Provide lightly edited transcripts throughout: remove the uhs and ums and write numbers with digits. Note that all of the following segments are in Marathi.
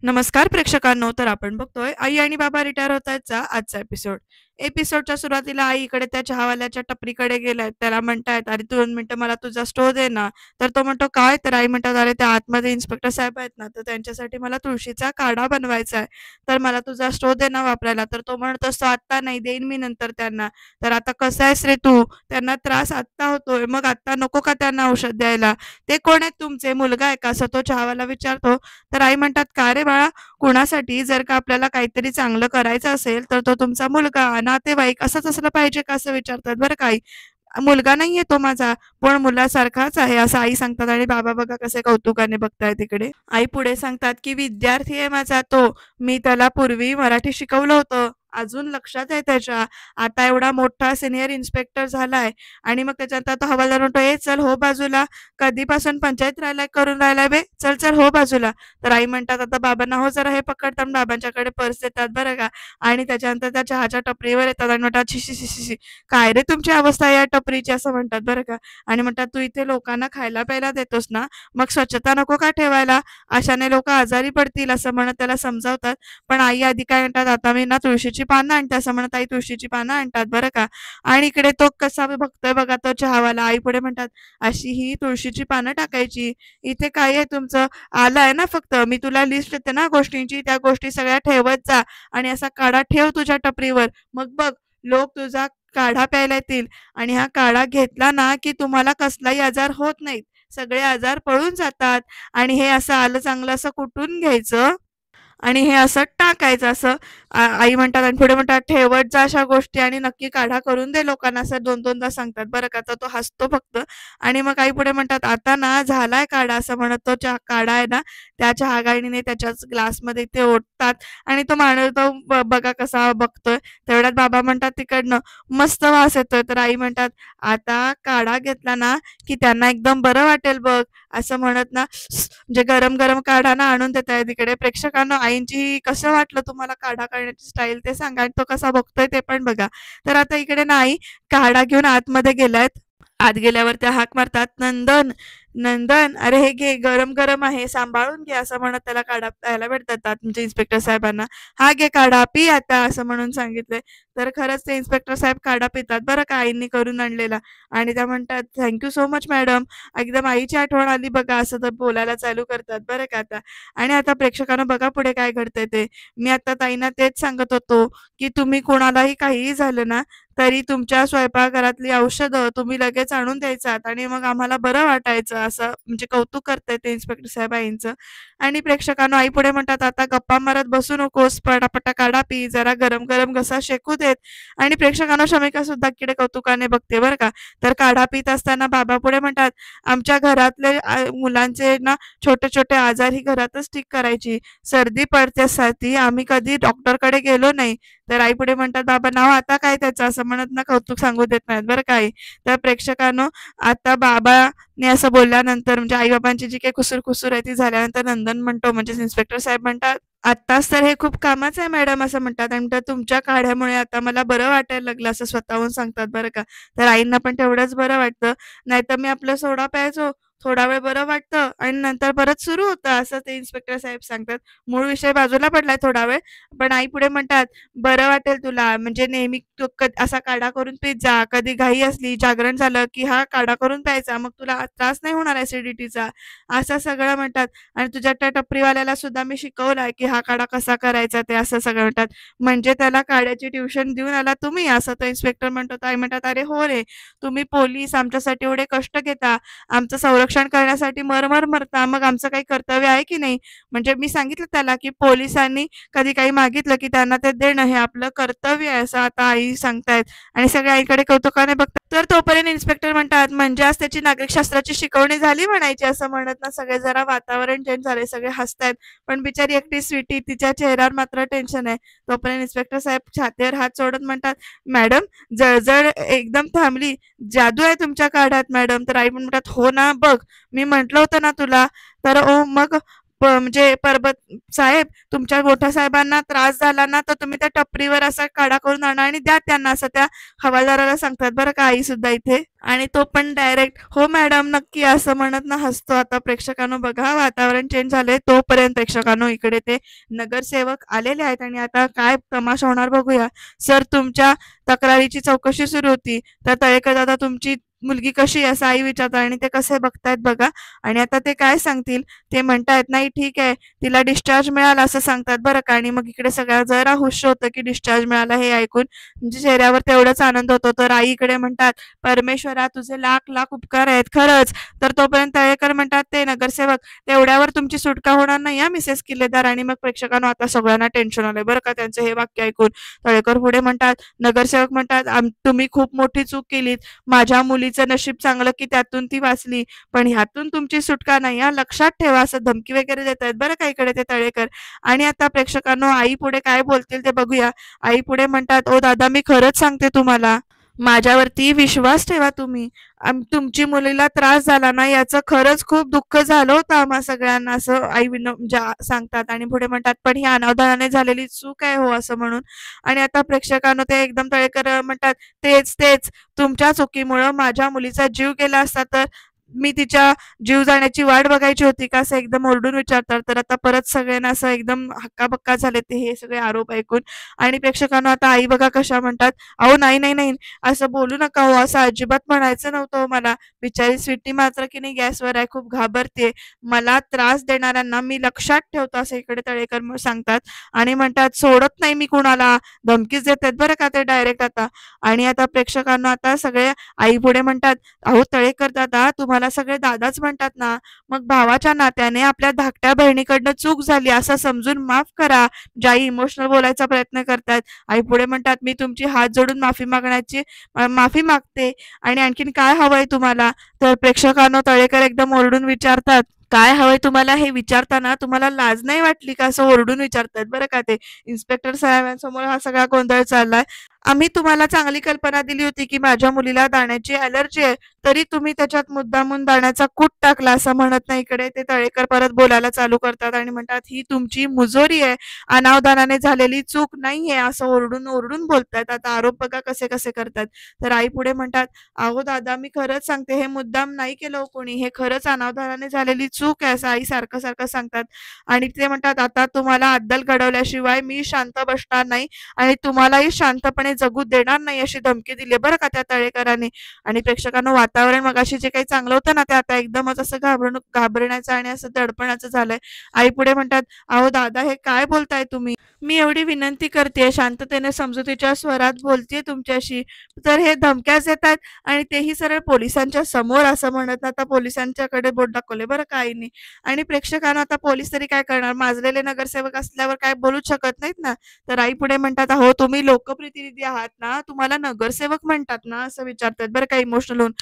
नमस्कार प्रेक्षकांनो. तर आपण बघतोय आई आणि बाबा रिटायर होतायतचा आजचा एपिसोड. एपिसोडच्या सुरुवातीला आई इकडे त्या चहावाल्याच्या टपरीकडे गेलाय. त्याला म्हणतायत, "अरे 2 मिनिटं मला तुझा स्टोव दे ना." तर तो म्हणतो, "काय?" तर आई म्हणतात, "अरे त्या आतमध्ये इन्स्पेक्टर साहेब आहेत ना, तर त्यांच्यासाठी मला तुळशीचा काढा बनवायचा आहे. तर मला तुझा स्टोव दे ना वापरायला." तर तो म्हणत असतो, "आत्ता नाही, देईन मी नंतर त्यांना." तर "आता कसा आहेस रे तू? त्यांना त्रास आत्ता होतोय, मग आत्ता नको का त्यांना औषध द्यायला? ते कोण आहेत तुमचे? मुलगा आहे का?" असं तो चहावाला विचारतो. तर आई म्हणतात, "का रे बाळा, कुणासाठी जर का आपल्याला काहीतरी चांगलं करायचं असेल, तर तो तुमचा मुलगा, नातेवाईक असंच असलं पाहिजे का?" असं विचारतात बरं का आई. "मुलगा नाहीये तो माझा, पण मुलासारखाच आहे," असं आई सांगतात आणि बाबा बघा कसे कौतुकाने बघतायत इकडे. आई पुढे सांगतात, की "विद्यार्थी आहे माझा तो. मी त्याला पूर्वी मराठी शिकवलं होतं. अजून लक्षात आहे त्याच्या. आता एवढा मोठा सिनियर इन्स्पेक्टर झालाय." आणि मग त्याच्यानंतर तो हवालदार म्हणतो, "ए चल हो बाजूला. कधीपासून पंचायत करून राहिलाय बे? चल, चल हो बाजूला." तर आई म्हणतात, "आता बाबांना हो जरा हे पकडतात." बाबांच्याकडे पर्स देतात बरं का. आणि त्याच्यानंतर त्या चहाच्या टपरीवर येतात आणि म्हणतात, "छी, छी, छी, छी, छी. काय रे तुमची अवस्था या टपरीची?" असं म्हणतात बरं का. आणि म्हणतात, "तू इथे लोकांना खायला प्यायला देतोस ना, मग स्वच्छता नको का ठेवायला? अशाने लोकं आजारी पडतील." असं म्हणत त्याला समजावतात. पण आई आधी काय म्हणतात, "आता मी ना तुळशीची पानं आणते." असं म्हणत आई तुळशीची पानं आणतात बरं का. आणि इकडे तो कसा बघतोय बघा तो चहावाला. आई पुढे म्हणतात, "अशी ही तुळशीची पानं टाकायची. इथे काय आहे तुमचं? आलाय ना फक्त. मी तुला लिस्ट देते ना गोष्टींची, त्या गोष्टी सगळ्या ठेवत जा आणि असा काढा ठेव तुझ्या टपरीवर. मग बघ, लोक तुझा काढा प्यायला येतील आणि हा काढा घेतला ना, की तुम्हाला कसलाही आजार होत नाहीत. सगळे आजार पळून जातात आणि हे असं आलं चांगलं असं कुटून घ्यायचं आणि हे असं टाकायचं." असं आई म्हणतात आणि पुढे म्हणतात, "ठेवत जा अशा गोष्टी आणि नक्की काढा करून दे लोकांना." असं 2-2दा सांगतात बरं का. तर तो हसतो फक्त आणि मग आई पुढे म्हणतात, "आता ना झालाय काढा." असं म्हणत तो चहा काढा आहे ना, त्या चहागाळणीने त्याच्याच ग्लासमध्ये ते ओततात आणि तो माणूस तो बघा कसा बघतोय. तेवढ्यात बाबा म्हणतात तिकडनं, "मस्त वास येतोय." तर आई म्हणतात, "आता काढा घेतला ना, की त्यांना एकदम बरं वाटेल बघ." असं म्हणत ना म्हणजे गरम-गरम काढा ना आणून देताय तिकडे. प्रेक्षकांनो, आईंची कसं वाटलं तुम्हाला काढा काढण्याची स्टाईल ते सांगा आणि तो कसा बघतोय ते पण बघा. तर आता इकडे ना आई काढा घेऊन आतमध्ये गेल्यात. आत गेल्यावर त्या हाक मारतात, "नंदन, नंदन, अरे हे घे, गरम-गरम आहे, सांभाळून घे." असं म्हणत त्याला काढा प्यायला भेटतात म्हणजे इन्स्पेक्टर साहेबांना. "हा घे काढा, पी आता." असं म्हणून सांगितलंय. तर खरंच ते इन्स्पेक्टर साहेब काढा पितात बरं का आईंनी करून आणलेला आणि त्या म्हणतात, "थँक सो मच मॅडम." एकदम आईची आठवण आली बघा असं तर बोलायला चालू करतात बरं का आता. आणि आता प्रेक्षकांनो बघा पुढे काय घडतंय ते. मी आता ताईंना तेच सांगत होतो, की तुम्ही कोणालाही काहीही झालं ना, तरी तुमच्या स्वयंपाकघरातली औषधं तुम्ही लगेच आणून द्यायचात आणि मग आम्हाला बरं वाटायचं. असं म्हणजे कौतुक करतायत ते इन्स्पेक्टर साहेब आईंचं. आणि प्रेक्षकांनो आई पुढे म्हणतात, "आता गप्पा मारत बसू नकोस, पटापटा काढा पी, जरा गरम-गरम घसा शेकू देत." आणि प्रेक्षकांनो शमिका सुद्धा इकडे कौतुकाने बघते बरं का. तर काढा पीत असताना बाबा पुढे म्हणतात, "आमच्या घरातले मुलांचे ना छोटे-छोटे आजार ही घरातच ठीक करायची. सर्दी पडतेसाठी आम्ही कधी डॉक्टरकडे गेलो नाही." तर आई पुढे म्हणतात, "बाबा नाव आता काय त्याचं?" असं म्हणत ना कौतुक सांगू देत नाहीत बरं का आई. तर प्रेक्षकांनो, आता बाबांनी असं बोलल्यानंतर म्हणजे आई-बाबांची जी काही कुसूर-कुसूर आहे ती झाल्यानंतर नंदन म्हणतो म्हणजेच इन्स्पेक्टर साहेब म्हणतात, "आत्ताच तर हे खूप कामाचं आहे मॅडम." असं म्हणतात आणि म्हणतात, "तुमच्या काढ्यामुळे आता मला बरं वाटायला लागलं." असं स्वतःहून सांगतात बरं का. तर आईंना पण तेवढंच बरं वाटतं. नाहीतर मी आपला सोडा प्यायचो, थोडा वेळ बरं वाटतं आणि नंतर परत सुरू होतं, असं ते इन्स्पेक्टर साहेब सांगतात. मूळ विषय बाजूला पडलाय थोडा वेळ, पण आई पुढे म्हणतात, "बरं वाटेल तुला, म्हणजे नेहमी तू असा काढा करून पीत जा. कधी घाई असली, जागरण झालं, की हा काढा करून प्यायचा. मग तुला त्रास नाही होणार ॲसिडिटीचा." असं सगळं म्हणतात. आणि तुझ्या त्या टपरीवाल्याला सुद्धा मी शिकवलाय, की हा काढा कसा करायचा ते असं सगळं म्हणतात. "म्हणजे त्याला काढ्याची ट्युशन देऊन आला तुम्ही?" असं तो इन्स्पेक्टर म्हणतो. तर आई म्हणतात, "अरे हो रे, तुम्ही पोलीस आमच्यासाठी एवढे कष्ट घेता, आमचं संरक्षण करण्यासाठी मरमर मरता, मग आमचं काही कर्तव्य आहे की नाही?" म्हणजे मी सांगितलं त्याला, की पोलिसांनी कधी काही मागितलं, की त्यांना ते देणं हे आपलं कर्तव्य आहे, असं आता आई सांगतायत आणि सगळे आईकडे कौतुकाने बघतात. तर तोपर्यंत इन्स्पेक्टर म्हणतात, "म्हणजे आज त्याची नागरिकशास्त्राची शिकवणी झाली म्हणायची." असं म्हणत ना सगळे जरा वातावरण चेंज झाले, सगळे हसतायत. पण बिचारी एकटी स्वीटी, तिच्या चेहऱ्यावर मात्र टेन्शन आहे. तोपर्यंत इन्स्पेक्टर साहेब छातीवर हात सोडत म्हणतात, "मॅडम, जळजळ एकदम थांबली. जादू आहे तुमच्या काढ्यात मॅडम." तर आई पण म्हणतात, "हो ना, बघ मी म्हटलं होतं ना तुला." तर ओ मग म्हणजे परबत साहेब, तुमच्या मोठ्या साहेबांना त्रास झाला ना, तर तुम्ही त्या टपरीवर असा काढा करून आणा आणि द्या त्यांना, असं त्या हवालदाराला सांगतात बरं का आई सुद्धा इथे. आणि तो पण डायरेक्ट हो मॅडम नक्की असं म्हणत ना हसतो. आता प्रेक्षकांनो बघा वातावरण चेंज झालंय. तोपर्यंत प्रेक्षकांनो इकडे ते नगरसेवक आलेले आहेत आणि आता काय तमाशा होणार बघूया. सर, तुमच्या तक्रारीची चौकशी सुरू होती, तर तळेकर दादा तुमची मुलगी कशी आहे असं आई विचारतात आणि ते कसे बघतायत बघा. आणि आता ते काय सांगतील, ते म्हणतायत नाही ठीक आहे, तिला डिस्चार्ज मिळाला असं सांगतात बरं का. आणि मग इकडे सगळ्या जरा खुश होतं की डिस्चार्ज मिळाला हे ऐकून, म्हणजे चेहऱ्यावर तेवढाच आनंद होतो. तर आई इकडे म्हणतात परमेश्वरा तुझे लाख लाख उपकार आहेत खरंच. तर तोपर्यंत तळेकर म्हणतात ते नगरसेवक, तेवढ्यावर तुमची सुटका होणार नाही हा मिसेस किल्लेदार. आणि मग प्रेक्षकांना आता सगळ्यांना टेन्शन आलंय बरं का त्यांचं हे वाक्य ऐकून. तळेकर पुढे म्हणतात, नगरसेवक म्हणतात तुम्ही खूप मोठी चूक केलीत. माझ्या मुलीचं नशीब चांगलं की त्यातून ती वाचली, पण ह्यातून तुमची सुटका नाही हा, लक्षात ठेवा. असं धमकी वगैरे देत आहेत बरं का इकडे ते तळेकर. आणि आता प्रेक्षकांनो आई पुढे काय बोलतील ते बघूया. आई पुढे म्हणतात, ओ दादा मी खरंच सांगते तुम्हाला, माझ्यावरती विश्वास ठेवा तुम्ही. तुमची मुलीला त्रास झाला ना याचं खरंच खूप दुःख झालं होतं आम्हा सगळ्यांना, असं आई म्हणजे सांगतात. आणि पुढे म्हणतात पण ही अनावधानाने झालेली चूक आहे हो, असं म्हणून. आणि आता प्रेक्षकांनो ते एकदम तळेकर म्हणतात, तेच तेच, तुमच्या चुकीमुळं माझ्या मुलीचा जीव गेला असता तर मी तिच्या जीव जाण्याची वाट बघायची होती का, असं एकदम ओरडून विचारतात. तर आता परत सगळ्यांना असं एकदम हक्काबक्का झाले ते हे सगळे आरोप ऐकून. आणि प्रेक्षकांनो आता आई बघा कशा म्हणतात, अहो नाही नाही नाही, असं बोलू नका हो, असं अजिबात म्हणायचं नव्हतं हो मला. बिचारी स्वीटी मात्र की नाही गॅसवर आहे, खूप घाबरते. मला त्रास देणाऱ्यांना मी लक्षात ठेवतो, असं इकडे तळेकर सांगतात. आणि म्हणतात सोडत नाही मी कुणाला, धमकीच देतात बरं का ते डायरेक्ट आता. आणि आता प्रेक्षकांना आता सगळे आई पुढे म्हणतात, अहो तळेकर दादा तुम्हाला सगळे दादाच म्हणतात ना, मग भावाच्या नात्याने आपल्या धाकट्या बहिणीकडनं चूक झाली असं समजून माफ करा. ज्याई इमोशनल बोलायचा प्रयत्न करतात. आई पुढे म्हणतात, मी तुमची हात जोडून माफी मागते. आणि आणखीन काय हवंय तुम्हाला. तर प्रेक्षकांनो तळेकर एकदम ओरडून विचारतात, काय हवंय तुम्हाला. हे विचारताना तुम्हाला लाज नाही वाटली का, असं ओरडून विचारतात बरं का ते. इन्स्पेक्टर साहेबांसमोर हा सगळा गोंधळ चाललाय. आम्ही तुम्हाला चांगली कल्पना दिली होती की माझ्या मुलीला दाण्याची ॲलर्जी आहे, तरी तुम्ही त्याच्यात मुद्दामून दाण्याचा कूट टाकला, असं म्हणत नाही इकडे ते तळेकर परत बोलायला चालू करतात. आणि म्हणतात ही तुमची मुजोरी आहे, अनावधानाने झालेली चूक नाहीये, असं ओरडून ओरडून बोलतात. आता आरोप बघा कसे कसे करतात. तर आई पुढे म्हणतात, अहो दादा मी खरंच सांगते हे मुद्दाम नाही केलं हो कोणी, हे खरंच अनावधानाने झालेली चूक आहे, असं आई सारखं सारखं सांगतात. आणि ते म्हणतात आता तुम्हाला अद्दल घडवल्याशिवाय मी शांत बसणार नाही आणि तुम्हालाही शांतपणे जगू देणार नाही, अशी धमकी दिली बरं का त्या तळेकरांनी. आणि प्रेक्षकांना वातावरण मगाशी जे काही चांगलं होतं ना ते आता एकदमच असं घाबरण्याचं आणि असं दडपणाचं झालंय. आई पुढे म्हणतात, अहो दादा हे काय बोलताय तुम्ही, मी एवढी विनंती करते, शांततेने समजुतीच्या स्वरात बोलतेय तुमच्याशी, तर हे धमक्याच देतात आणि तेही सरळ पोलिसांच्या समोर, असं म्हणत आता पोलिसांच्याकडे बोट दाखवले बरं का आईने. आणि प्रेक्षकांना आता पोलीस तरी काय करणार, माजलेले नगरसेवक असल्यावर काय बोलूच शकत नाहीत ना. तर आई पुढे म्हणतात, अहो तुम्ही लोकप्रतिनिधी आहात ना, तुम्हाला नगरसेवक म्हणतात ना, असं विचारतात बरं का इमोशनल होऊन.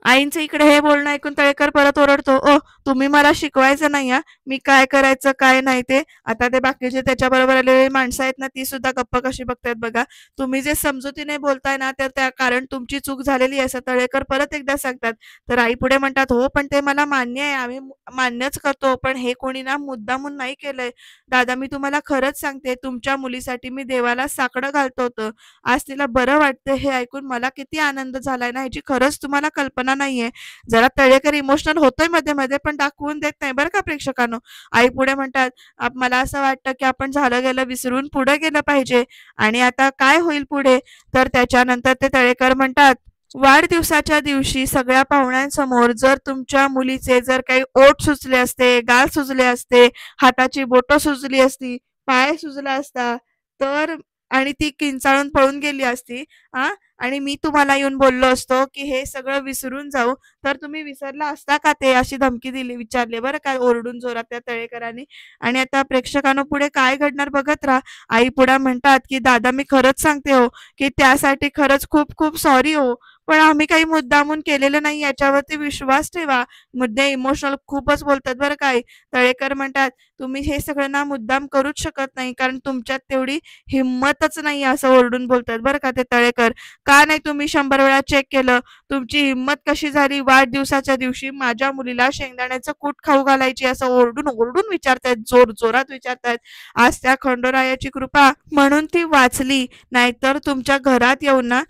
आईंचं इकडे हे बोलणं ऐकून तळेकर परत ओरडतो, ओ तुम्ही मला शिकवायचं नाही हा, मी काय करायचं काय नाही ते. आता ते बाकीचे त्याच्या बरोबर आलेले माणसं आहेत ना ती सुद्धा गप्प कशी बघतायत बघा. तुम्ही जे समजुतीने बोलताय ना तर त्या कारण तुमची चूक झालेली आहे, असं तळेकर परत एकदा सांगतात. तर आई पुढे म्हणतात, हो पण ते मला मान्य आहे, आम्ही मान्यच करतो, पण हे कोणी ना मुद्दामून नाही केलंय. दादा मी तुम्हाला खरंच सांगते, तुमच्या मुलीसाठी मी देवाला साकडं घालतो होतं, आज तिला बरं वाटतं हे ऐकून मला किती आनंद झालाय ना, ह्याची खरंच तुम्हाला कल्पना नाहीये. जरा तळेकर इमोशनल होतोय मध्ये मध्ये पण दाखवून देत नाही बरं का प्रेक्षकांनो. आई पुढे म्हणतात, मला असं वाटतं की आपण झालं गेलं विसरून पुढे गेलं पाहिजे. आणि आता काय होईल पुढे, तर त्याच्यानंतर ते तळेकर म्हणतात, वाढदिवसाच्या दिवशी सगळ्या पाहुण्यांसमोर जर तुमच्या मुलीचे जर काही ओठ सुचले असते, गाल सुजले असते, हाताची बोटं सुजली असती, पाय सुजला असता, तर आणि ती किंचाळून पळून गेली असती आ आणि मी तुम्हाला येऊन बोललो असतो की हे सगळं विसरून जाऊ, तर तुम्ही विसरला असता का ते, अशी धमकी विचारली बरं का ओरडून जोरात त्या तळेकरांनी. आणि आता प्रेक्षकांनो पुढे काय घडणार बघत राहा. आई पुढे म्हणतात की दादा मी खरंच सांगते हो की त्यासाठी खरंच खूप खूप सॉरी हो, पण आम्ही काही मुद्दामून केलेलं नाही याच्यावरती विश्वास ठेवा. मुद्दे इमोशनल खूपच बोलतात बरं का आई. तळेकर म्हणतात, "तुम्ही हे सगळं ना मुद्दाम करूच शकत नाही कारण तुमच्यात तेवढी हिंमतच नाही" असं ओरडून बोलतात बरं का ते तळेकर. "का नाही तुम्ही 100 वेळा चेक केलं? तुमची हिंमत कशी झाली वाढदिवसाच्या दिवशी माझ्या मुलीला शेंगदाण्याचं कूट खाऊ घालायची?" असं ओरडून विचारतायत, जोरजोरात विचारतायत. आज त्या खंडोरायाची कृपा म्हणून ती वाचली, नाहीतर तुमच्या घरात येऊन ना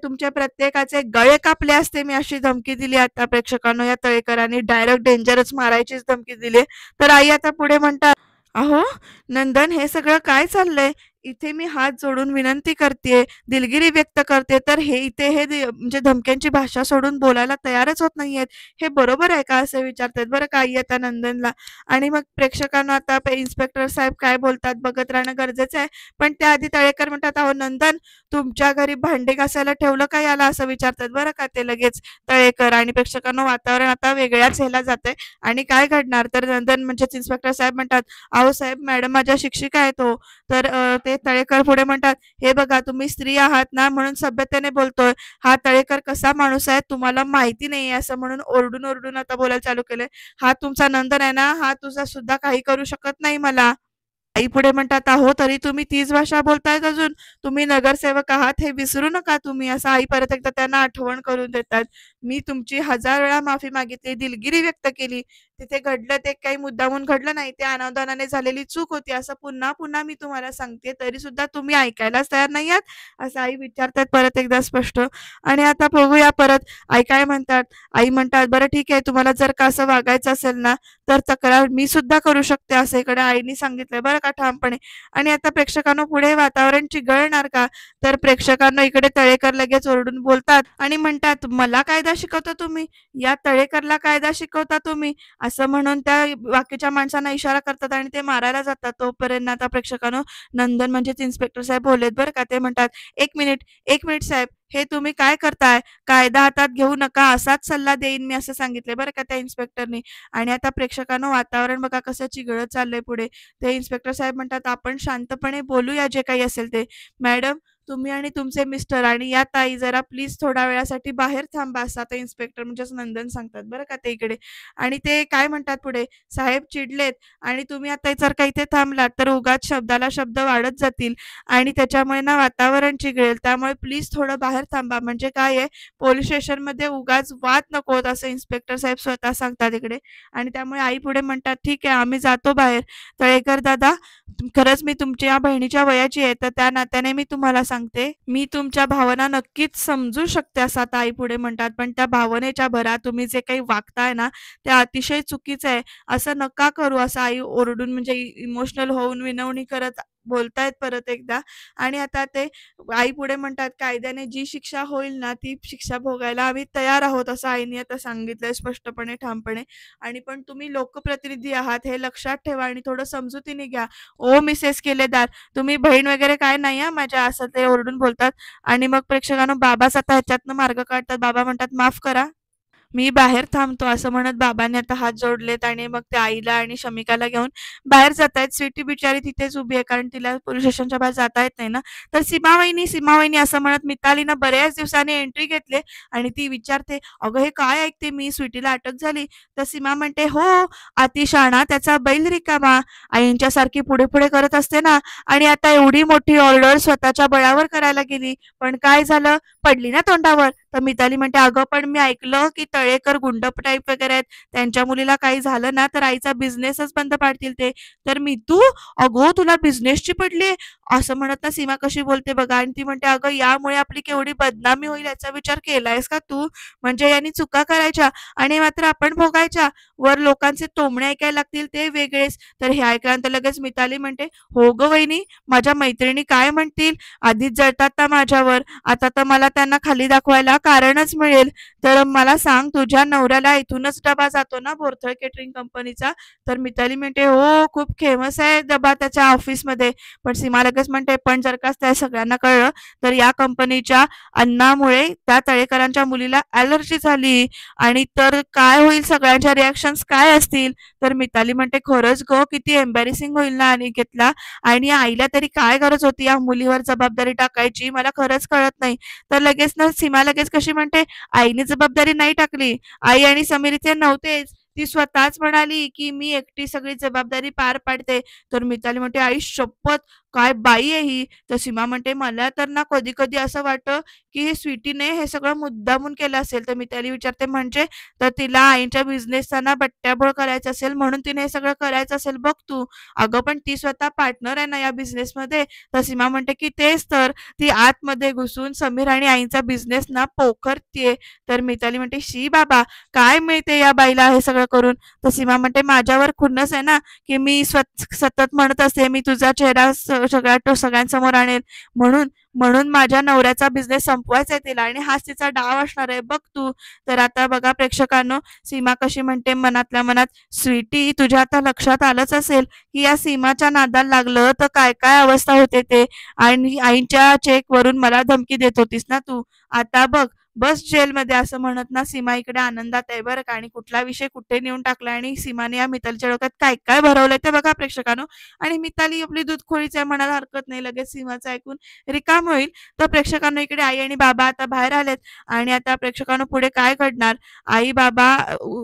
तुमच्या प्रत्येकाचे गळे कापले असते मी, अशी धमकी दिली आता प्रेक्षकांनो या तळेकरांनी. डायरेक्ट डेंजरच मारायचीच धमकी दिली. तर आई आता पुढे म्हणतात, "अहो नंदन, हे सगळं काय चाललंय? इथे मी हात जोडून विनंती करतेय, दिलगिरी व्यक्त करते, तर हे इथे म्हणजे धमक्यांची भाषा सोडून बोलायला तयारच होत नाहीयेत. हे बरोबर आहे का?" असं विचारतात बरं का आई आता नंदनला. आणि मग प्रेक्षकांना आता इन्स्पेक्टर साहेब काय बोलतात बघत राहणं गरजेचं आहे. पण त्याआधी तळेकर म्हणतात, "अहो नंदन, तुमच्या घरी भांडे घासायला ठेवलं का याला?" असं विचारतात बरं का ते लगेच तळेकर. आणि प्रेक्षकांनो वातावरण आता वेगळ्याच ह्याला जातंय. आणि काय घडणार तर नंदन म्हणजेच इन्स्पेक्टर साहेब म्हणतात, "अहो साहेब, मॅडम माझ्या शिक्षिका आहेत हो." तर ते तळेकर पुढे म्हणतात, "हे बघा तुम्ही स्त्री आहात ना म्हणून सभ्यतेने बोलतोय. हा तळेकर कसा माणूस आहे तुम्हाला माहिती नाहीये." असं म्हणून ओरडून आता बोलायला चालू केलंय. "हा तुमचा नंदन आहे ना, हा तुझा सुद्धा काही करू शकत नाही मला." आई पुढे म्हणतात, "अहो तरी तुम्ही तीच भाषा बोलतायत अजून. तुम्ही नगरसेवक आहात हे विसरू नका तुम्ही." असं आई परत एकदा त्यांना आठवण करून देतात. "मी तुमची 1000 वेळा माफी मागितली, दिलगिरी व्यक्त केली. तिथे घडलं ते काही मुद्दामून घडलं नाही. ते अनावधानाने झालेली चूक होती असं पुन्हा मी तुम्हाला सांगते. तरी सुद्धा तुम्ही ऐकायलाच तयार नाही आहात." असं आई विचारतात परत एकदा स्पष्ट. आणि आता बघूया परत आई काय म्हणतात. आई म्हणतात, "बरं ठीक आहे, तुम्हाला जर का असं वागायचं असेल ना, तर तक्रार मी सुद्धा करू शकते." असं इकडे आईनी सांगितलंय बरं का ठामपणे. आणि आता प्रेक्षकांनो पुढे वातावरण चिघळणार का? तर प्रेक्षकांना इकडे तळेकर लगेच ओरडून बोलतात आणि म्हणतात, "मला कायदा शिकवता तुम्ही? या तळेकरला कायदा शिकवता तुम्ही?" असं म्हणून त्या बाकीच्या माणसांना इशारा करतात आणि ते मारायला जातात. तोपर्यंत आता प्रेक्षकांनो नंदन म्हणजेच इन्स्पेक्टर साहेब बोललेत बरं का. ते म्हणतात, एक मिनिट साहेब, हे तुम्ही काय करताय? कायदा हातात घेऊ नका असाच सल्ला देईन मी." असं सांगितलंय बरं का त्या इन्स्पेक्टरनी. आणि आता प्रेक्षकांनो वातावरण बघा कसं चिघळत चाललंय पुढे. ते इन्स्पेक्टर साहेब म्हणतात, "आपण शांतपणे बोलूया जे काही असेल ते. मॅडम, तुम्ही आणि तुमचे मिस्टर आणि या ताई जरा प्लीज थोड्या वेळासाठी बाहेर थांबा." असं आता इन्स्पेक्टर म्हणजेच नंदन सांगतात बरं का ते इकडे. आणि ते काय म्हणतात पुढे, "साहेब चिडलेत आणि तुम्ही आता जर का इथे थांबलात तर उगाच शब्दाला शब्द वाढत जातील आणि त्याच्यामुळे ना वातावरण चिघळेल. त्यामुळे प्लीज थोडं बाहेर थांबा." म्हणजे काय आहे, पोलिस स्टेशनमध्ये उगाच वाद नकोत असं इन्स्पेक्टर साहेब स्वतः सांगतात इकडे. आणि त्यामुळे आई पुढे म्हणतात, "ठीक आहे, आम्ही जातो बाहेर. तळेकर दादा, खरंच मी तुमच्या बहिणीच्या वयाची आहे, तर त्या नात्याने मी तुम्हाला सांगते, मी तुमच्या भावना नक्कीच समजू शकते." असं आता आई पुढे म्हणतात. "पण त्या भावनेच्या भरात तुम्ही जे काही वागताय ना, ते अतिशय चुकीचं आहे. असं नका करू." असं आई ओरडून म्हणजे इमोशनल होऊन विनवणी करत बोलतायत परत एकदा. आणि आता ते आई पुढे म्हणतात, "कायद्याने जी शिक्षा होईल ना, ती शिक्षा भोगायला आम्ही तयार आहोत." असं आईने आता सांगितलंय स्पष्टपणे, ठामपणे. आणि पण तुम्ही लोकप्रतिनिधी आहात हे लक्षात ठेवा आणि थोडं समजुतीने घ्या. "ओ मिसेस केलेदार, तुम्ही बहीण वगैरे काय नाही हां माझ्या." असं ते ओरडून बोलतात. आणि मग प्रेक्षकांनो बाबाच आता ह्याच्यातनं मार्ग काढतात. बाबा म्हणतात, "माफ करा. मी बाहेर थांबतो." असं म्हणत बाबांनी आता हात जोडलेत आणि मग ते आईला आणि शमिकाला घेऊन बाहेर जातायत. स्वीटी बिचारी तिथेच उभी आहे कारण तिला पोलीस स्टेशनच्या बाहेर जाता येत नाही ना. तर सीमा वहिनी असं म्हणत मितालीनं बऱ्याच दिवसांनी एंट्री घेतली आणि ती विचारते, "अगं हे काय ऐकते मी? स्वीटीला अटक झाली?" तर सीमा म्हणते, "हो, अतिशहाणा त्याचा बैल रिकामा." आईंच्यासारखी पुढे करत असते ना. आणि आता एवढी मोठी ऑर्डर स्वतःच्या बळावर करायला गेली. पण काय झालं? पडली ना तोंडावर. तर मिताली म्हणते, "अगं पण मी ऐकलं की तळेकर गुंड टाईप वगैरे आहेत. त्यांच्या मुलीला काही झालं ना तर आईचा बिझनेसच बंद पाडतील ते." तर मितू, "अगं तुला बिझनेसची पडली?" असं म्हणत ना सीमा कशी बोलते बघा. आणि ती म्हणते, "अगं यामुळे आपली केवढी बदनामी होईल याचा विचार केलायस का तू? म्हणजे यांनी चुका करायच्या आणि मात्र आपण भोगायच्या. वर लोकांचे टोमणे ऐकायला लागतील ते वेगळेच." तर हे ऐकल्यानंतर लगेच मिताली म्हणते, "हो गं वहिनी, माझ्या मैत्रिणी काय म्हणतील? आधीच जळतात ना माझ्यावर. आता तर मला त्यांना खाली दाखवायला कारणच मिळेल. तर मला सांग, तुझ्या नवऱ्याला इथूनच डबा जातो ना बोरथळ केटरिंग कंपनीचा?" तर मिताली म्हणते, "हो, खूप फेमस आहे डबा त्याच्या ऑफिसमध्ये." पण सीमा लगेच म्हणते, "पण जर का त्या सगळ्यांना कळलं तर या कंपनीच्या अन्नामुळे त्या तळेकरांच्या मुलीला ॲलर्जी झाली आणि तर काय होईल? सगळ्यांच्या रिॲक्शन्स काय असतील?" तर मिताली म्हणते, "खरंच गं, किती एम्बॅरेसिंग होईल ना अनिकेतला. आणि आईला तरी काय गरज होती या मुलीवर जबाबदारी टाकायची? मला खरंच कळत नाही." तर लगेच ना सीमा लगेच कशी म्हणते, "आईने जबाबदारी नाही टाकली. आई आणि समीर इथे नव्हतेच. ती स्वतःच म्हणाली, की मी एकटी सगळी जबाबदारी पार पाडते." तर मिताली म्हणते, "आई शपथ! काय बाई आहे ही." तर सीमा म्हणते, "मला तर ना कधी-कधी असं वाटतं, की हे स्वीटीने हे सगळं मुद्दामून केलं असेल." तर मिताली विचारते, "म्हणजे?" तर तिला आईच्या बिझनेसचा ना बट्ट्याबोळ करायचा असेल म्हणून तिने हे सगळं करायचं असेल बघ तू. अगं पण ती स्वतः पार्टनर आहे ना या बिझनेसमध्ये. तर सीमा म्हणते, की "तेच तर. ती आतमध्ये घुसून समीर आणि आईचा बिझनेस ना पोखरतीये." तर मिताली म्हणते, "शी बाबा, काय मिळते या बाईला हे सगळं करून?" तर सीमा म्हणते, "माझ्यावर खुन्नस आहे ना, की मी सतत म्हणत असते, मी तुझा चेहरा सगळ्यांसमोर आणेल म्हणून. म्हणून माझ्या नवऱ्याचा बिझनेस संपवायचा आहे तिला आणि हाच तिचा डाव असणार आहे बघ तू." तर आता बघा प्रेक्षकांनो, सीमा कशी म्हणते मनातल्या मनात, "स्वीटी, तुझ्या आता लक्षात आलंच असेल, की या सीमाच्या नादाला लागलं तर काय-काय अवस्था होते ते. आणि आईच्या चेकवरून मला धमकी देत होतीस ना तू. आता बघ, बस जेलमध्ये." असं म्हणत ना सीमा इकडे आनंदात आहे बरं का. आणि कुठला विषय कुठे नेऊन टाकला आणि सीमाने या मितालीच्या डोक्यात काय-काय भरवलंय ते बघा प्रेक्षकांनो. आणि मिताली आपली दूधखोरीच आहे म्हणायला हरकत नाही. लगेच सीमाचं ऐकून रिकामं होईल. तर प्रेक्षकांनो इकडे आई आणि बाबा आता बाहेर आलेत आणि आता प्रेक्षकांनो पुढे काय घडणार? आई बाबा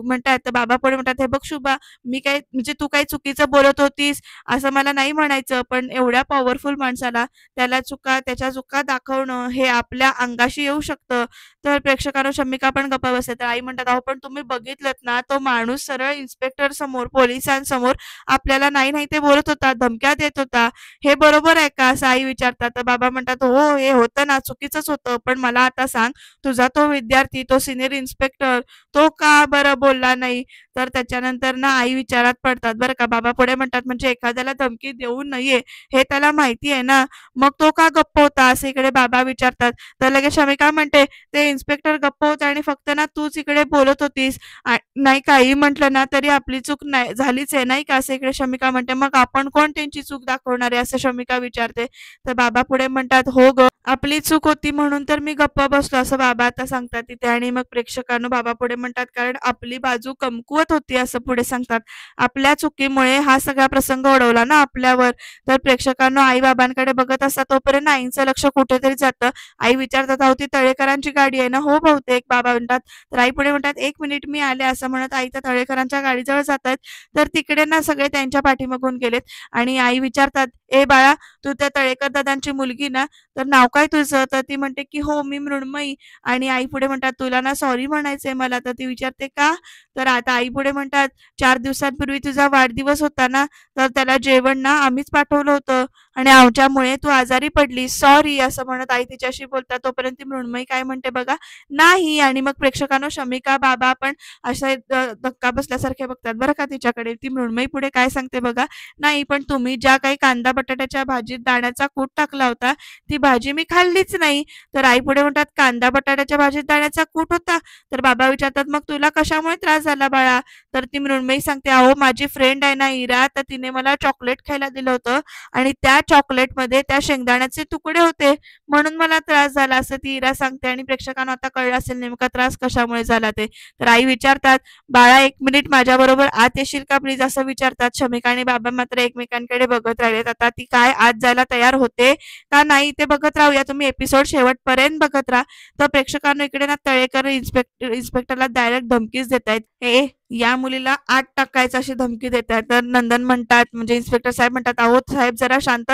म्हणतात, तर बाबा पुढे म्हणतात, "हे बघ शुभा, मी काय म्हणजे तू काही चुकीचं बोलत होतीस असं मला नाही म्हणायचं, पण एवढ्या पॉवरफुल माणसाला त्याच्या चुका दाखवणं हे आपल्या अंगाशी येऊ शकतं." तर प्रेक्षकांनो शमिका पण गप्प बसते. तर आई म्हणतात, "अहो पण तुम्ही बघितलत ना, तो माणूस सरळ इन्स्पेक्टर समोर, पोलिसांसमोर आपल्याला नाही ते बोलत होता, धमक्या देत होता. हे बरोबर आहे का?" असं आई विचारतात. तर बाबा म्हणतात, "हो, हे होतं ना, चुकीचंच होतं. पण मला आता सांग, तुझा तो विद्यार्थी, तो सिनियर इन्स्पेक्टर, तो का बरं बोलला नाही?" तर त्याच्यानंतर ना आई विचारात पडतात बरं का. बाबा पुढे म्हणतात, "म्हणजे एखाद्याला धमकी देऊ नये हे त्याला माहिती आहे ना, मग तो का गप्प होता?" असं इकडे बाबा विचारतात. तर लगेच शमिका म्हणते, "ते इन्स्पेक्टर गप्प होते आणि फक्त ना तूच इकडे बोलत होतीस. नाही काही म्हटलं ना तरी आपली चूक नाही झालीच आहे नाही का?" असं इकडे शमिका म्हणते. "मग आपण कोण त्यांची चूक दाखवणार आहे?" असं शमिका विचारते. तर बाबा पुढे म्हणतात, "हो गं, आपली चूक होती म्हणून तर मी गप्प बसलो." असं बाबा आता सांगतात तिथे. आणि मग प्रेक्षकांनो बाबा पुढे म्हणतात, "कारण आपली बाजू कमकुवत होती." असं पुढे सांगतात. "आपल्या चुकीमुळे हा सगळा प्रसंग ओढवला ना आपल्यावर." तर प्रेक्षकांनो आई-बाबांकडे बघत असतात तोपर्यंत आईंचं लक्ष कुठेतरी जातं. आई विचारतात, "अहो ती तळेकरांची गाडी आहे ना?" "हो बहुतेक." बाबा म्हणतात. तर आई पुढे म्हणतात, "1 मिनिट मी आले." असं म्हणत आई त्या तळेकरांच्या गाडीजवळ जातात. तर तिकडे ना सगळे त्यांच्या पाठीमागून गेलेत आणि आई विचारतात, "ए बाळा, तू त्या तळेकर दादांची मुलगी ना? तर नाव काय तुझं?" तर ती म्हणते, की "हो, मी मृण्मयी." आणि आई पुढे म्हणतात, "तुला ना सॉरी म्हणायचंय मला." तर ती विचारते, "का?" तर आता आई पुढे म्हणतात, "4 दिवसांपूर्वी तुझा वाढदिवस होता ना, तर त्याला जेवण ना आम्हीच पाठवलं होतं आणि आमच्यामुळे तू आजारी पडलीस. सॉरी." असं म्हणत आई तिच्याशी बोलतात. तोपर्यंत ती मृण्मयी काय म्हणते बघा, "नाही." आणि मग प्रेक्षकांनो शमिका, बाबा पण असे धक्का बसल्यासारखे बघतात बरं का तिच्याकडे. ती मृण्मयी पुढे काय सांगते बघा, "नाही, पण तुम्ही ज्या काही कांदा बटाट्याच्या भाजीत दाण्याचा कूट टाकला होता, ती भाजी मी खाल्लीच नाही." तर आई पुढे म्हणतात, "कांदा बटाट्याच्या भाजीत दाण्याचा कूट होता?" तर बाबा विचारतात, "मग तुला कशामुळे त्रास झाला बाळा?" तर ती मृण्मयी सांगते, "अहो माझी फ्रेंड आहे ना इरा, तर तिने मला चॉकलेट खायला दिलं होतं आणि त्या चॉकलेटमध्ये त्या शेंगदाण्याचे तुकडे होते, म्हणून मला त्रास झाला." असं ती इरा सांगते. आणि प्रेक्षकांना आता कळलं असेल नेमका त्रास कशामुळे झाला ते. तर आई विचारतात, "बाळा 1 मिनिट माझ्याबरोबर आत येशील का प्लीज?" असं विचारतात. शमिका आणि बाबा मात्र एकमेकांकडे बघत राहिलेत. आता ती काय आत जायला तयार होते का नाही ते बघत राहूया. तुम्ही एपिसोड शेवटपर्यंत बघत राहा. तर प्रेक्षकांनो इकडे ना तळेकर इन्स्पेक्टरला डायरेक्ट धमकीच देतायत. "ए, या मुलीला आत टाकायचं." अशी धमकी देतायत. तर नंदन म्हणतात, म्हणजे इन्स्पेक्टर साहेब म्हणतात, "अहो साहेब जरा शांत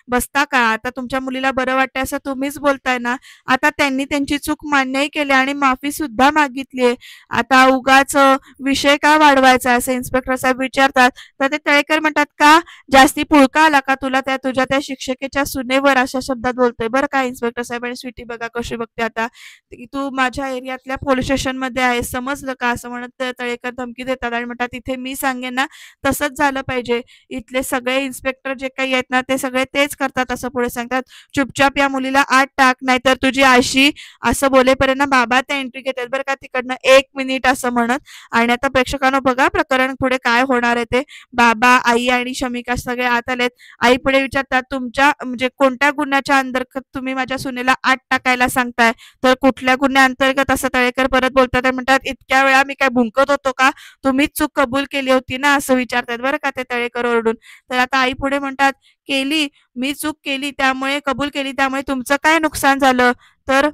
बसता का? आता तुमच्या मुलीला बरं वाटतंय असं तुम्हीच बोलताय ना. आता त्यांनी त्यांची चूक मान्यही केली आणि माफी सुद्धा मागितली. आता उगाच विषय का वाढवायचा?" असं इन्स्पेक्टर साहेब विचारतात. तर ते तळेकर म्हणतात, "का? जास्ती पुळका आला का तुला तुझ्या त्या शिक्षकेच्या सुनेवर?" अशा शब्दात बोलतोय बरं का इन्स्पेक्टर साहेब. आणि स्वीटी बघा कशी बघते आता, की "तू माझ्या एरियातल्या पोलीस स्टेशनमध्ये आहेस, समजलं का?" असं म्हणत ते तळेकर धमकी देतात आणि म्हणतात, "इथे मी सांगेन ना तसंच झालं पाहिजे. इथले सगळे इन्स्पेक्टर जे काही आहेत ना ते सगळे तेच करतात." असं पुढे सांगतात. "चुपचाप या मुलीला आत टाक, नाहीतर तुझी आशी." असं बोलेपर्यंत ना बाबा त्या एंट्री घेतात बरं का तिकडनं, "1 मिनिट." असं म्हणत. आणि आता प्रेक्षकांनो बघा प्रकरण पुढे काय होणार आहे ते. बाबा, आई आणि शमिका सगळे आत आलेत. आई पुढे विचारतात, "तुमच्या म्हणजे कोणत्या गुन्ह्याच्या अंतर्गत तुम्ही माझ्या सुनेला आत टाकायला सांगताय?" तर "कुठल्या गुन्ह्याअंतर्गत?" असं तळेकर परत बोलतात आणि म्हणतात, "इतक्या वेळा मी काय भुंकत होतो का? तुम्हीच चूक कबूल केली होती ना?" असं विचारतात बरं का ते तळेकर ओरडून. तर आता आई पुढे म्हणतात, "केली, मी चूक केली त्यामुळे कबूल केली, त्यामुळे तुमचं काय नुकसान झालं?" तर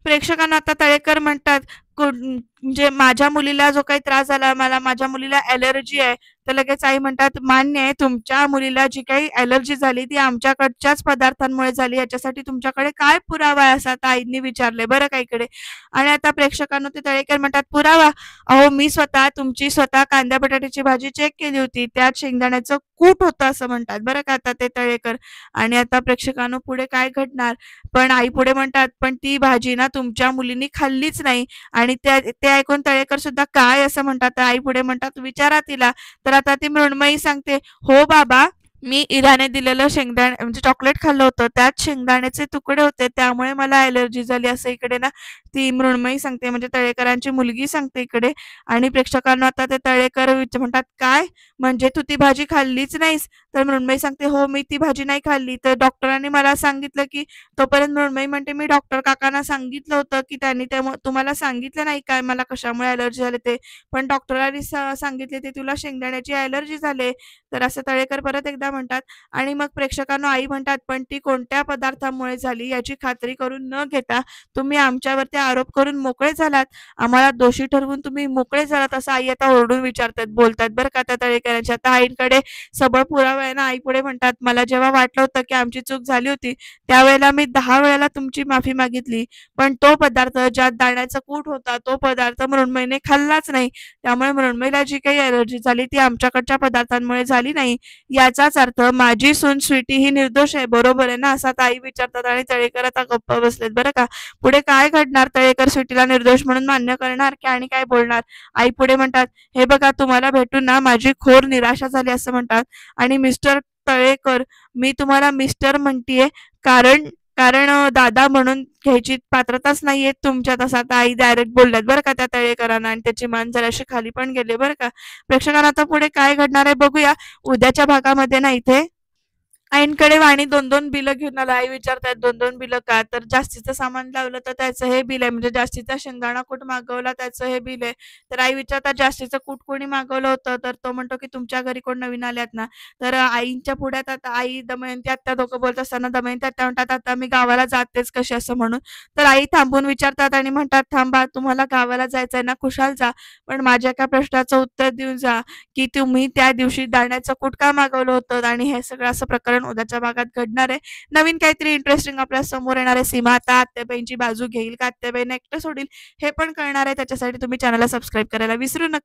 प्रेक्षकांना आता तळेकर म्हणतात, म्हणजे माझ्या मुलीला जो काही त्रास झाला, माझ्या मुलीला ॲलर्जी आहे. तर लगेच आई म्हणतात, "मान्य आहे, तुमच्या मुलीला जी काही ॲलर्जी झाली ती आमच्याकडच्याच पदार्थांमुळे झाली. याच्यासाठी तुमच्याकडे काय पुरावा आहे?" असं आता आईंनी विचारलंय बरं का इकडे. आणि आता प्रेक्षकांना ते तळेकर म्हणतात, "पुरावा? अहो, मी स्वतः तुमची कांदा बटाट्याची भाजी चेक केली होती. त्यात शेंगदाण्याचं कूट होतं," असं म्हणतात बरं का आता ते तळेकर. आणि आता प्रेक्षकांनो पुढे काय घडणार? पण आई पुढे म्हणतात, "पण ती भाजी ना तुमच्या मुलीनी खाल्लीच नाही." आणि ते ऐकून तळेकर सुद्धा काय असं म्हणतात. तर आई पुढे म्हणतात, "विचारा तिला." तर आता ती मृण्मयी सांगते, "हो बाबा, मी इराने दिलेलं म्हणजे चॉकलेट खाल्लं होतं. त्यात शेंगदाण्याचे तुकडे होते. त्यामुळे मला ॲलर्जी झाली." असं इकडे ना ती मृण्मयी सांगते, म्हणजे तळेकरांची मुलगी सांगते इकडे. आणि प्रेक्षकांना आता ते तळेकर म्हणतात, "काय? म्हणजे तू ती भाजी खाल्लीच नाहीस?" तर मृण्मयी सांगते, "हो, मी ती भाजी नाही खाल्ली." तर डॉक्टरांनी मला सांगितलं की तोपर्यंत मृण्मयी म्हणते, "मी डॉक्टर काकांना सांगितलं होतं की त्यांनी तुम्हाला सांगितलं नाही काय मला कशामुळे ॲलर्जी झाली ते. पण डॉक्टरांनी सांगितले ते तुला शेंगदाण्याची ॲलर्जी झाली." तर असं तळेकर परत एकदा म्हणतात. आणि मग प्रेक्षकांनो आई म्हणतात, "पण ती कोणत्या पदार्थामुळे झाली याची खात्री करून न घेता तुम्ही आमच्यावरती आरोप करून मोकळे झालात. आम्हाला दोषी ठरवून तुम्ही मोकळे झालात." असं आई आता ओरडून विचारतात, बोलतात बरं का त्या तळेकरांच्या. आता आईंकडे सबळ पुरावा आहे ना. आई पुढे म्हणतात, "मला जेव्हा वाटलं होतं की आमची चूक झाली होती, त्यावेळेला मी 10 वेळेला तुमची माफी मागितली. पण तो पदार्थ ज्यात दाण्याचा कूट होता, तो पदार्थ मृण्मयीने खाल्लाच नाही. त्यामुळे मृण्मयीला जी काही ॲलर्जी झाली ती आमच्याकडच्या पदार्थांमुळे झाली नाही. याचाच अर्थ माझी सून स्वीटी ही निर्दोष आहे, बरोबर आहे ना?" असं आता आई विचारतात आणि तळेकर आता गप्प बसलेत बरं का. पुढे काय घडणार? तळेकर स्वीटीला निर्दोष म्हणून मान्य करणार की आणि काय बोलणार? आई पुढे म्हणतात, "हे बघा, तुम्हाला भेटून ना माझी घोर निराशा झाली," असं म्हणतात. आणि मिस्टर तळेकर, मी तुम्हाला मिस्टर म्हणतीये कारण कारण दादा म्हणून घ्यायची पात्रताच नाहीये तुमच्यात, असं आता आई डायरेक्ट बोलल्यात बरं का त्या तळेकरांना. आणि त्याची मान जराशी खाली पण गेली बरं का. प्रेक्षकांना आता पुढे काय घडणार आहे बघूया उद्याच्या भागामध्ये ना इथे. आईंकडे वाणी 2-2 बिलं घेऊन आला. आई विचारतायत, "2-2 बिलं का?" तर जास्तीचं सामान लावलं तर त्याचं हे बिल आहे. म्हणजे जास्तीचा शेंगदाणा कूट मागवला त्याचं हे बिल आहे. तर आई विचारतात, "जास्तीचं कूट कोणी मागवलं होतं?" तर तो म्हणतो, की "तुमच्या घरी कोण नवीन आल्यात ना." तर आईंच्या पुढ्यात आता आई, दमयंती आत्या दोघं बोलत असताना दमयंती आत्या म्हणतात, "आता मी गावाला जातेच कशी?" असं म्हणून. तर आई थांबून विचारतात आणि म्हणतात, "थांबा, तुम्हाला गावाला जायचंय ना, खुशाल जा. पण माझ्या एका प्रश्नाचं उत्तर देऊन जा, की तुम्ही त्या दिवशी दाण्याचं कूट का मागवलं होतं?" आणि हे सगळं असं प्रकरण उद्याच्या भागात घडणार आहे. नवीन काहीतरी इंटरेस्टिंग आपल्या समोर येणार आहे. सीमा आता आत्याबाईंची बाजू घेईल का आत्याबाईंना एकटं सोडील हे पण कळणार आहे. त्याच्यासाठी तुम्ही चॅनलला सबस्क्राईब करायला विसरू नका.